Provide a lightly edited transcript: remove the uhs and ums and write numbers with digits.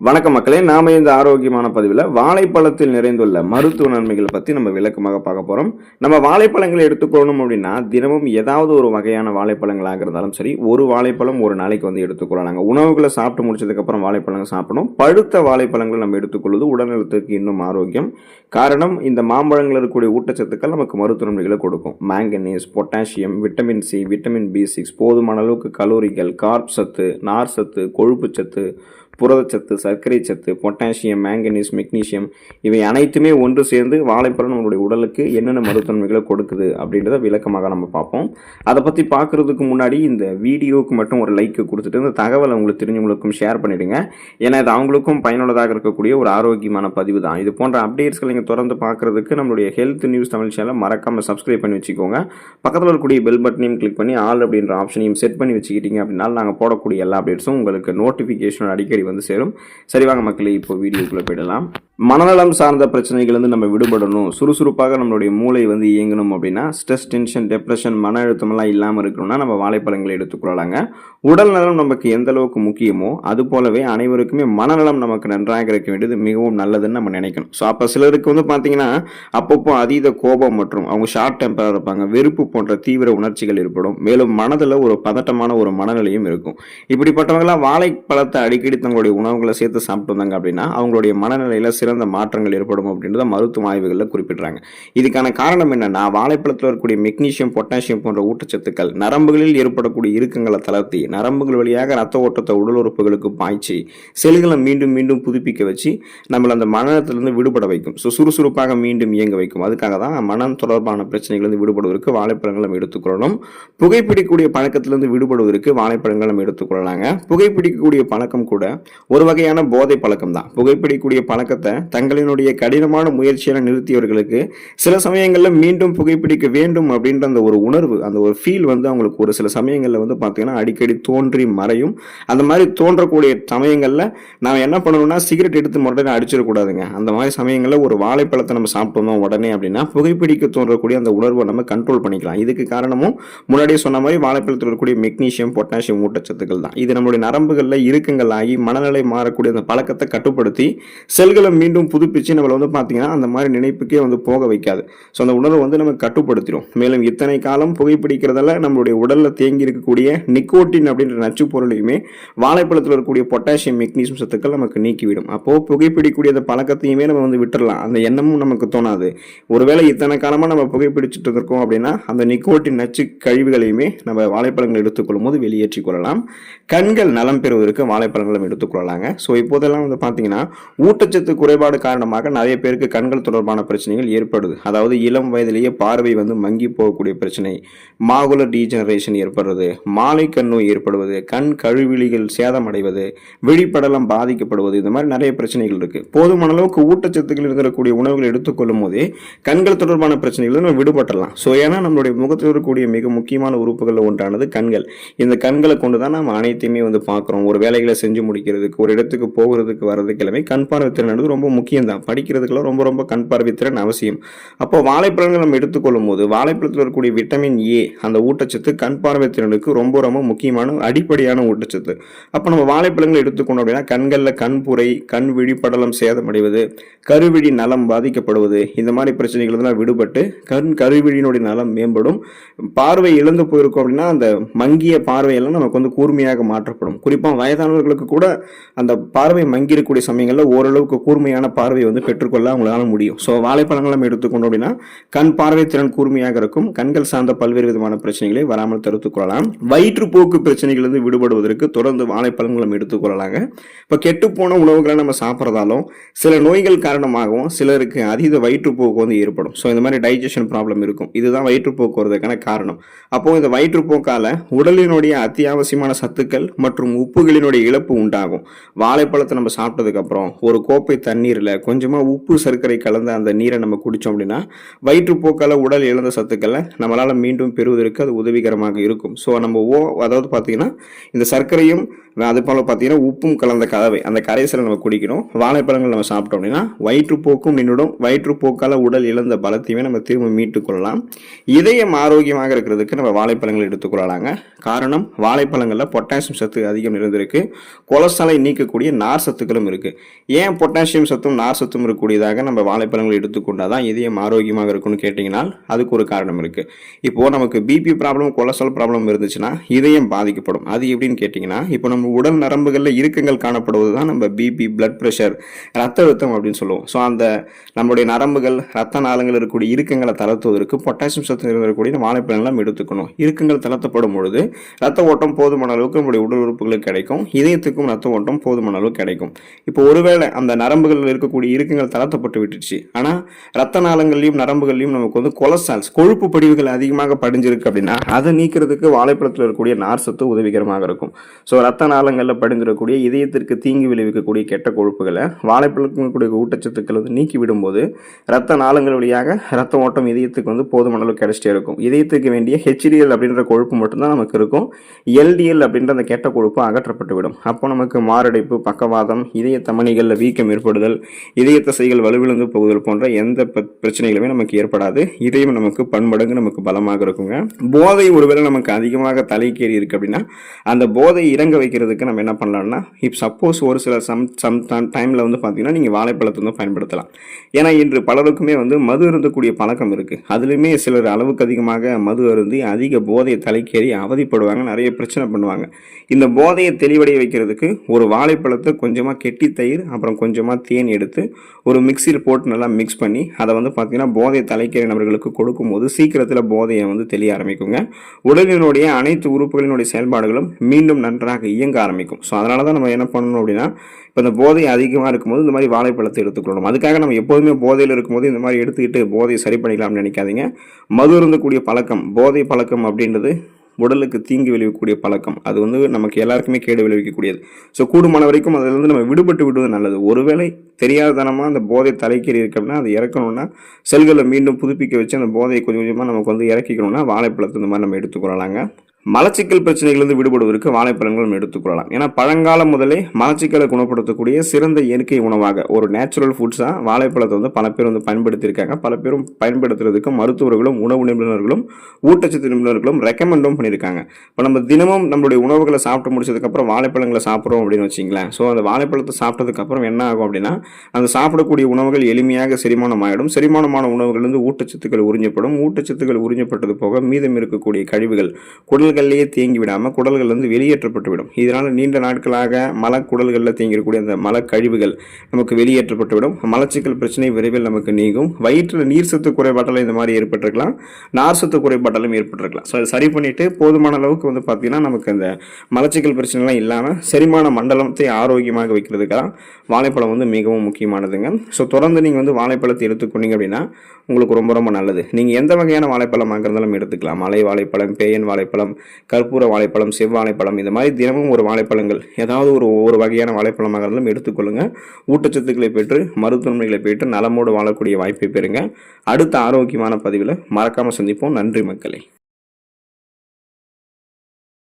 வணக்கம் மக்களே, நாம இந்த ஆரோக்கியமான பதிவில் வாழைப்பழத்தில் நிறைந்துள்ள மருத்துவ நன்மைகள் பற்றி நம்ம விளக்கமாக பார்க்க போகிறோம். நம்ம வாழைப்பழங்களை எடுத்துக்கொள்ளணும் அப்படின்னா தினமும் ஏதாவது ஒரு வகையான வாழைப்பழங்களாக இருந்தாலும் சரி, ஒரு வாழைப்பழம் ஒரு நாளைக்கு வந்து எடுத்துக்கொள்ளலாங்க. உணவுகளை சாப்பிட்டு முடிச்சதுக்கப்புறம் வாழைப்பழங்கள் சாப்பிடணும். பழுத்த வாழைப்பழங்களை நம்ம எடுத்துக்கொள்வது உடல்நலத்துக்கு இன்னும் ஆரோக்கியம். காரணம், இந்த மாம்பழங்கள் இருக்கக்கூடிய ஊட்டச்சத்துக்கள் நமக்கு மருத்துவ நன்மைகளை கொடுக்கும். Manganese, potassium, vitamin C, vitamin B6, போதுமான அளவுக்கு கலோரிகள், கார்ப் சத்து, நார் சத்து, கொழுப்பு சத்து, புரதச்சத்து, சர்க்கரை சத்து, பொட்டாசியம், மேங்கனீஸ், மெக்னீசியம் இவை அனைத்துமே ஒன்று சேர்ந்து வாழைப்பழம் நம்மளுடைய உடலுக்கு என்னென்ன மருத்துவன்மைகளை கொடுக்குது அப்படின்றத விளக்கமாக நம்ம பார்ப்போம். அதை பற்றி பார்க்குறதுக்கு முன்னாடி இந்த வீடியோவுக்கு மட்டும் ஒரு லைக் கொடுத்துட்டு இந்த தகவலை உங்களுக்கு தெரிஞ்சவங்களுக்கும் ஷேர் பண்ணிவிடுங்க. ஏன்னா இது அவங்களுக்கும் பயனுள்ளதாக இருக்கக்கூடிய ஒரு ஆரோக்கியமான பதிவு தான். இது போன்ற அப்டேட்ஸ்களை நீங்கள் தொடர்ந்து பார்க்குறதுக்கு நம்மளுடைய ஹெல்த் நியூஸ் தமிழ் சேனலை மறக்காமல் சப்ஸ்கிரைப் பண்ணி வச்சுக்கோங்க. பக்கத்தில் இருக்கக்கூடிய பெல் பட்டனையும் கிளிக் பண்ணி ஆல் அப்படின்ற ஆப்ஷனையும் செட் பண்ணி வச்சுக்கிட்டீங்க அப்படின்னா நாங்கள் போடக்கூடிய எல்லா அப்டேட்ஸும் உங்களுக்கு நோட்டிஃபிகேஷன் அடிக்கடி வந்து சேரும். சரி வாங்க மக்களே, இப்போ வீடியோக்குள்ள போயிடலாம். மனநலம் சார்ந்த பிரச்சனைகள் வந்து நம்ம விடுபடணும், சுறுசுறுப்பாக நம்மளுடைய மூளை வந்து இயங்கணும் அப்படின்னா, ஸ்ட்ரெஸ், டென்ஷன், டிப்ரெஷன், மன அழுத்தமெல்லாம் இல்லாமல் இருக்கணும்னா நம்ம வாழைப்பழங்களை எடுத்துக்கொள்ளலாங்க. உடல் நலம் நமக்கு எந்த அளவுக்கு முக்கியமோ அது போலவே அனைவருக்குமே மனநலம் நமக்கு நன்றாக இருக்க வேண்டியது மிகவும் நல்லதுன்னு நம்ம நினைக்கணும். ஸோ அப்போ சிலருக்கு வந்து பார்த்தீங்கன்னா அப்பப்போ அதீத கோபம் மற்றும் அவங்க ஷார்ட் டெம்பராக இருப்பாங்க, வெறுப்பு போன்ற தீவிர உணர்ச்சிகள் ஏற்படும். மேலும் மனதில் ஒரு பதட்டமான ஒரு மனநிலையும் இருக்கும். இப்படிப்பட்டவங்களாம் வாழைப்பழத்தை அடிக்கடி தங்களுடைய உணவுகளை சேர்த்து சாப்பிட்டு வந்தாங்க அப்படின்னா அவங்களுடைய மனநிலையில சிறந்த மாற்றங்கள் ஏற்படும் அப்படின்றத மருத்துவ ஆய்வுகளில் குறிப்பிடுறாங்க. இதுக்கான காரணம் என்னன்னா, வாழைப்பழத்தில் இருக்கக்கூடிய மெக்னீசியம், பொட்டாசியம் போன்ற ஊட்டச்சத்துக்கள் நரம்புகளில் ஏற்படக்கூடிய இறுக்கங்களை தளர்த்தி நரம்புகள் வழியாக ரத்த ஓட்டத்தை உடல் உறுப்புகளுக்கு பாய்ச்சி செல்களை மீண்டும் மீண்டும் புதுப்பிக்க வச்சு நம்மள அந்த மனத்திலிருந்து விடுபட வைக்கும். சுறுசுறுப்பாக மீண்டும் இயங்க வைக்கும். அதுக்காக தான் மனம் தொடர்பான பிரச்சனைகளிலிருந்து விடுபடுவதற்கு வாழைப்பழங்கள் நம்ம எடுத்துக்கொள்ளணும். புகைப்பிடிக்கக்கூடிய பழக்கத்திலிருந்து விடுபடுவதற்கு வாழைப்பழங்கள் நம்ம எடுத்துக்கொள்ளலாங்க. புகைப்பிடிக்கக்கூடிய பழக்கம் கூட ஒரு வகையான போதை பழக்கம் தான். புகைப்பிடிக்கக்கூடிய பழக்கத்தை தங்களினுடைய கடினமான முயற்சியை நிறுத்தியவர்களுக்கு சில சமயங்களில் மீண்டும் புகைப்பிடிக்க வேண்டும் அப்படின்ற அந்த ஒரு உணர்வு, அந்த ஒரு ஃபீல் வந்து அவங்களுக்கு ஒரு சில சமயங்களில் வந்து பார்த்தீங்கன்னா அடிக்கடி தோன்றி மறையும். அந்த மாதிரி தோன்றக்கூடிய சமயங்களில் நாம் என்ன பண்ணணும்னா, சிகரெட் எடுத்து உடனே அடிச்சிடக்கூடாதுங்க. அந்த மாதிரி சமயங்களில் ஒரு வாழைப்பழத்தை நம்ம சாப்பிட்டோம் உடனே அப்படின்னா புகைப்பிடிக்க தோன்றக்கூடிய அந்த உணர்வை நம்ம கண்ட்ரோல் பண்ணிக்கலாம். இதுக்கு காரணமும் முன்னாடியே சொன்ன மாதிரி வாழைப்பழத்தில் இருக்கக்கூடிய மெக்னீசியம், பொட்டாசியம் ஊட்டச்சத்துக்கள் தான். இது நம்மளுடைய நரம்புகளில் இறுக்கங்கள் ஆகி மனநிலை மாறக்கூடிய அந்த பழக்கத்தை கட்டுப்படுத்தி செல்களை மீண்டும் புதுப்பிச்சு நம்மளை வந்து பார்த்தீங்கன்னா அந்த மாதிரி நினைப்புக்கே வந்து போக வைக்காது. ஸோ அந்த உணர்வை வந்து நம்ம கட்டுப்படுத்திடும். மேலும் இத்தனை காலம் புகைப்பிடிக்கிறதால நம்மளுடைய உடலில் தேங்கி இருக்கக்கூடிய நிக்கோட்டின் அப்படின்ற நச்சு பொருளையுமே வாழைப்பழத்தில் இருக்கக்கூடிய பொட்டாசியம், மெக்னீசியம் சத்துக்கள் நமக்கு நீக்கிவிடும். அப்போ புகைப்பிடிக்கக்கூடிய அந்த பழக்கத்தையுமே நம்ம வந்து விட்டுறலாம். அந்த எண்ணமும் நமக்கு தோணாது. ஒருவேளை இத்தனை காலமாக நம்ம புகைப்பிடிச்சிட்டு இருக்கோம் அப்படின்னா அந்த நிக்கோட்டின் நச்சு கழிவுகளையுமே நம்ம வாழைப்பழங்கள் எடுத்துக்கொள்ளும் போது வெளியேற்றிக் கொள்ளலாம். கண்கள் நலம் பெறுவதற்கு வாழைப்பழங்களை எடுத்துக்கொள்ளலாங்க. ஸோ இப்போதெல்லாம் வந்து பார்த்தீங்கன்னா ஊட்டச்சத்து குறைபாடு காரணமாக நிறைய பேருக்கு கண்கள் தொடர்பான பிரச்சனைகள் ஏற்படுது. அதாவது இளம் வயதிலேயே பார்வை வந்து மங்கி போகக்கூடிய பிரச்சனை, மாகுலர் டீஜெனரேஷன் ஏற்படுறது, மாலை கண் நோய் ஏற்படுவது, கண் கழுவிழிகள் சேதமடைவது, விழிப்படலம் பாதிக்கப்படுவது, இந்த மாதிரி நிறைய பிரச்சனைகள் இருக்கு. போதுமான அளவுக்கு ஊட்டச்சத்துக்கள் இருக்கக்கூடிய உணவுகள் எடுத்துக்கொள்ளும் போதே கண்கள் தொடர்பான பிரச்சனைகள் நம்ம விடுபட்டலாம். ஸோ ஏன்னா நம்மளுடைய முகத்தில் இருக்கக்கூடிய மிக முக்கியமான உறுப்புகள் ஒன்றானது கண்கள். இந்த கண்களை கொண்டு தான் நம்ம அனைத்தையுமே வந்து பார்க்குறோம். ஒரு வேலைகளை செஞ்சு முடிக்கிறதுக்கு, ஒரு இடத்துக்கு போகிறதுக்கு வர்றதுக்கு எல்லாமே கண் பார்வை திறன் ரொம்ப முக்கியம் தான். படிக்கிறதுக்கெல்லாம் ரொம்ப ரொம்ப கண் பார்வை திறன் அவசியம். அப்போ வாழைப்பழங்கள் நம்ம எடுத்துக்கொள்ளும் போது வாழைப்பழத்தில் இருக்கக்கூடிய விட்டமின் ஏ அந்த ஊட்டச்சத்து கண் பார்வை திறனுக்கு ரொம்ப ரொம்ப முக்கியமான அடிப்படையான ஊட்டச்சத்து. அப்போ நம்ம வாழைப்பழங்கள் எடுத்துக்கொண்டோம் அப்படின்னா கண்களில் கண்புரை, கண் விழிப்படலம் சேதமடைவது, கருவிழி நலம் பாதிக்கப்படுவது, இந்த மாதிரி பிரச்சனைகள் எல்லாம் விடுபட்டு கண் கருவிழியினுடைய நலம் மேம்படும். பார்வை இழந்து போயிருக்கோம் அப்படின்னா அந்த மங்கிய பார்வையெல்லாம் நமக்கு வந்து கூர்மையாக மாற்றப்படும். குறிப்பாக வயதானவர்களுக்கு கூட அந்த பார்வை மங்கி இருக்கக்கூடிய சமயங்களில் ஓரளவுக்கு கூர்மையான பார்வை வந்து பெற்றுக்கொள்ள அவங்களால முடியும். ஸோ வாழைப்பழங்கள் நம்ம எடுத்துக்கொண்டோம் அப்படின்னா கண் பார்வை திறன் கூர்மையாக இருக்கும். கண்கள் சார்ந்த பல்வேறு விதமான பிரச்சனைகளை வராமல் தடுத்துக் கொள்ளலாம். வயிற்றுப்போக்கு பிரச்சனைகள் இருந்து விடுபடுவதற்கு தொடர்ந்து வாழைப்பழங்கள் நம்ம எடுத்துக்கொள்ளலாங்க. இப்போ கெட்டுப்போன உணவுகளை நம்ம சாப்பிட்றதாலும் சில நோய்கள் காரணமாகவும் சிலருக்கு அதீத வயிற்றுப்போக்கு வந்து ஏற்படும். ஸோ இந்த மாதிரி டைஜஷன் ப்ராப்ளம் இருக்கும். இதுதான் வயிற்றுப்போக்கு வருவதற்கான காரணம். அப்போ இந்த வயிற்றுப்போக்கால உடலினுடைய அத்தியாவசியமான சத்துக்கள் மற்றும் உப்புகளினுடைய இழப்பு உண்டாகும். வாழைப்பழத்தை நம்ம சாப்பிட்டதுக்கு அப்புறம் ஒரு கோப்பை தண்ணீரில் கொஞ்சமாக உப்பு சர்க்கரை கலந்த அந்த நீரை நம்ம குடித்தோம் அப்படின்னா வயிற்றுப்போக்கால உடல் இழந்த சத்துக்களை நம்மளால் மீண்டும் பெறுவதற்கு அது உதவிகரமாக இருக்கும். ஸோ நம்ம அதாவது பார்த்தீங்கன்னா இந்த சர்க்கரையும் அது போல் பார்த்தீங்கன்னா உப்பும் கலந்த கலவை அந்த கரைசலை நம்ம குடிக்கணும். வாழைப்பழங்கள் நம்ம சாப்பிட்டோம் அப்படின்னா வயிற்றுப்போக்கும் நின்றுடும். வயிற்றுப்போக்கால உடல் இழந்த பலத்தையுமே நம்ம திரும்ப மீட்டுக் கொள்ளலாம். இதயம் ஆரோக்கியமாக இருக்கிறதுக்கு நம்ம வாழைப்பழங்கள் எடுத்துக்கொள்ளலாங்க. காரணம், வாழைப்பழங்களில் பொட்டாசியம் சத்து அதிகம் நிறைந்திருக்கு. கொலஸ்ட்ரால் கொலஸ்ட்ராலை நீக்கக்கூடிய நார் சத்துக்களும் இருக்குது. ஏன் பொட்டாசியம் சத்தும் நார் சத்தும் இருக்கக்கூடியதாக நம்ம வாழைப்பழங்களை எடுத்துக்கொண்டால் தான் இதயம் ஆரோக்கியமாக இருக்கும்னு கேட்டிங்கன்னா அதுக்கு ஒரு காரணம் இருக்குது. இப்போது நமக்கு பிபி ப்ராப்ளம் கொலஸ்ட்ரால் ப்ராப்ளம் இருந்துச்சுன்னா இதயம் பாதிக்கப்படும். அது எப்படின்னு கேட்டிங்கன்னா, இப்போ நம்ம உடல் நரம்புகளில் இறுக்கங்கள் காணப்படுவது தான் நம்ம பிபி, பிளட் ப்ரெஷர், ரத்த அழுத்தம் அப்படின்னு சொல்லுவோம். ஸோ அந்த நம்முடைய நரம்புகள், ரத்த நாளங்கள் இருக்கக்கூடிய இறுக்கங்களை தளர்த்துவதற்கு பொட்டாசியம் சத்து இருக்கக்கூடிய வாழைப்பழங்களை நம்ம எடுத்துக்கணும். இறுக்கங்கள் தளர்த்தப்படும் பொழுது ரத்த ஓட்டம் போதுமான அளவுக்கு நம்முடைய உடல் உறுப்புகளுக்கு கிடைக்கும், இதயத்துக்கும் ரத்த ஓட்டம் போதுமான அளவுக்கு கிடைக்கும். இப்போ ஒருவேளை அந்த நரம்புகளில் இருக்கக்கூடிய இறுக்கங்கள் தளர்த்தப்பட்டு விட்டுச்சு, ஆனால் ரத்த நாளங்கள்லையும் நரம்புகள்லையும் நமக்கு வந்து கொலஸ்ட்ரால்ஸ், கொழுப்பு படிவுகள் அதிகமாக படிஞ்சிருக்கு அப்படின்னா அதை நீக்கிறதுக்கு வாழைப்பழத்தில் இருக்கக்கூடிய நார் சத்து உதவிகரமாக இருக்கும். ஸோ ரத்த நாளங்களில் படிந்திருக்கக்கூடிய இதயத்திற்கு தீங்கு விளைவிக்கக்கூடிய கெட்ட கொழுப்புகளை வாழைப்பழத்தில் கூடிய ஊட்டச்சத்துக்கள் வந்து நீக்கி விடும்போது ரத்த நாளங்கள் வழியாக ரத்த ஓட்டம் இதயத்துக்கு வந்து போதுமான அளவு கிடைச்சிட்டே இருக்கும். இதயத்துக்கு வேண்டிய ஹெச்டிஎல் அப்படின்ற கொழுப்பு மட்டும்தான் நமக்கு இருக்கும். எல்டிஎல் அப்படின்ற அந்த கெட்ட கொழுப்பு அகற்றப்பட்டு விடும். அப்போ நமக்கு மாரடைப்பு, பக்கவாதம், இதய தமனிகளில் வீக்கம் ஏற்படுதல், இதய தசைகள் வலுவிழந்து போகுதல் போன்ற எந்த பிரச்சனைகளுமே நமக்கு ஏற்படாது. இதயம் நமக்கு பன்மடங்கு நமக்கு பலமாக இருக்குங்க. போதை ஒருவேளை நமக்கு அதிகமாக தலைக்கேறி இருக்கு அப்படின்னா அந்த போதை இறங்க வைக்கிறதுக்கு நம்ம என்ன பண்ணலாம்னா, இப்போ சப்போஸ் ஒரு சில சம் டைமில் வந்து பார்த்தீங்கன்னா நீங்கள் வாழைப்பழத்தை வந்து பயன்படுத்தலாம். ஏன்னா இன்று பலருக்குமே வந்து மது அருந்தக்கூடிய பழக்கம் இருக்குது. அதுலேயுமே சிலர் அளவுக்கு அதிகமாக மது அருந்தி அதிக போதையை தலைக்கேறி அவதிப்படுவாங்க, நிறைய பிரச்சனை பண்ணுவாங்க. இந்த போதையை தெளிவடைய வைக்கிறதுக்கு ஒரு வாழைப்பழத்தை கொஞ்சமாக கெட்டி தயிர் அப்புறம் கொஞ்சமாக தேன் எடுத்து ஒரு மிக்சியில் போட்டு நல்லா மிக்ஸ் பண்ணி அதை வந்து பார்த்தீங்கன்னா போதை தலைக்கேறி நபர்களுக்கு கொடுக்கும்போது சீக்கிரத்தில் போதையை வந்து தெளிய ஆரம்பிக்குங்க. உடலினுடைய அனைத்து உறுப்புகளினுடைய செயல்பாடுகளும் மீண்டும் நன்றாக இயங்க ஆரம்பிக்கும். ஸோ அதனால தான் நம்ம என்ன பண்ணணும் அப்படின்னா, இப்போ இந்த போதை அதிகமாக இருக்கும்போது இந்த மாதிரி வாழைப்பழத்தை எடுத்துக்கொள்ளணும். அதுக்காக நம்ம எப்போதுமே போதையில் இருக்கும்போது இந்த மாதிரி எடுத்துக்கிட்டு போதையை சரி பண்ணிக்கலாம்னு நினைக்காதீங்க. மது இருந்தக்கூடிய பழக்கம், போதை பழக்கம் அப்படின்றது உடலுக்கு தீங்கு விளைவிக்கக்கூடிய பழக்கம். அது வந்து நமக்கு எல்லாருக்குமே கேடு விளைவிக்கக்கூடியது. ஸோ கூடுமான வரைக்கும் அதிலிருந்து நம்ம விடுபட்டு விடுவது நல்லது. ஒருவேளை தெரியாதனமாக அந்த போதை தலைக்கேறி இருக்கு அப்படின்னா அது இறக்கணும்னா செல்களை மீண்டும் புதுப்பிக்க வச்சு அந்த போதையை கொஞ்சம் கொஞ்சமாக நமக்கு வந்து இறக்கிக்கணும்னா வாழைப்பழத்தை இந்த மாதிரி நம்ம எடுத்துக்கொள்ளலாங்க. மலச்சிக்கல் பிரச்சனைகளிலிருந்து விடுபடுவதற்கு வாழைப்பழங்கள் நம்ம எடுத்துக்கொள்ளலாம். ஏன்னா பழங்காலம் முதலே மலச்சிக்கலை குணப்படுத்தக்கூடிய சிறந்த இயற்கை உணவாக ஒரு நேச்சுரல் ஃபுட்ஸாக வாழைப்பழத்தை வந்து பல பேர் வந்து பயன்படுத்தியிருக்காங்க. பல பேரும் பயன்படுத்துறதுக்கு மருத்துவர்களும் உணவு நிபுணர்களும் ஊட்டச்சத்து நிபுணர்களும் ரெக்கமெண்டும் பண்ணியிருக்காங்க. இப்போ நம்ம தினமும் நம்மளுடைய உணவுகளை சாப்பிட்டு முடிச்சதுக்கப்புறம் வாழைப்பழங்களை சாப்பிட்றோம் அப்படின்னு வச்சிங்களேன். ஸோ அந்த வாழைப்பழத்தை சாப்பிட்டதுக்கப்புறம் என்ன ஆகும் அப்படின்னா, அந்த சாப்பிடக்கூடிய உணவுகள் எளிமையாக செரிமானம் ஆகிடும். செரிமானமான உணவுகள் வந்து ஊட்டச்சத்துக்கள் உறிஞ்சப்படும். ஊட்டச்சத்துக்கள் உறிஞ்சப்பட்டது போக மீதம் இருக்கக்கூடிய கழிவுகள் குடல்களிலேயே தேங்கி விடாமல் குடல்கள் வந்து வெளியேற்றப்பட்டுவிடும். இதனால் நீண்ட நாட்களாக மலக்குடல்களில் தேங்கியிருக்கக்கூடிய அந்த மலக்கழிவுகள் நமக்கு வெளியேற்றப்பட்டுவிடும். மலச்சிக்கல் பிரச்சனை விரைவில் நமக்கு நீங்கும். வயிற்றில் நீர் சத்து குறைபாட்டாலும் இந்த மாதிரி ஏற்பட்டிருக்கலாம், நார் சத்து குறைபாட்டாலும் ஏற்பட்டிருக்கலாம். ஸோ அதை சரி பண்ணிவிட்டு போதுமான அளவுக்கு வந்து பார்த்திங்கன்னா நமக்கு அந்த மலச்சிக்கல் பிரச்சனைலாம் இல்லாமல் செரிமான மண்டலத்தை ஆரோக்கியமாக வைக்கிறதுக்காக வாழைப்பழம் வந்து மிகவும் முக்கியமானதுங்க. ஸோ தொடர்ந்து நீங்கள் வந்து வாழைப்பழத்தை எடுத்துக்கொண்டீங்க அப்படின்னா உங்களுக்கு ரொம்ப ரொம்ப நல்லது. நீங்கள் எந்த வகையான வாழைப்பழம் வாங்குறதாலும் எடுத்துக்கலாம். மலை வாழைப்பழம், பேயன் வாழைப்பழம், கற்பூர வாழைப்பழம், செவ்வாழைப்பழம், இந்த மாதிரி தினமும் ஒரு வாழைப்பழங்கள் ஏதாவது ஒரு வகையான வாழைப்பழமாக இருந்தாலும் எடுத்துக்கொள்ளுங்க. ஊட்டச்சத்துக்களை பெற்று மருத்துவமனைகளை பெற்று நலமோடு வாழக்கூடிய வாய்ப்பை பெறுங்க. அடுத்த ஆரோக்கியமான பதிவில் மறக்காமல் சந்திப்போம். நன்றி மக்களே.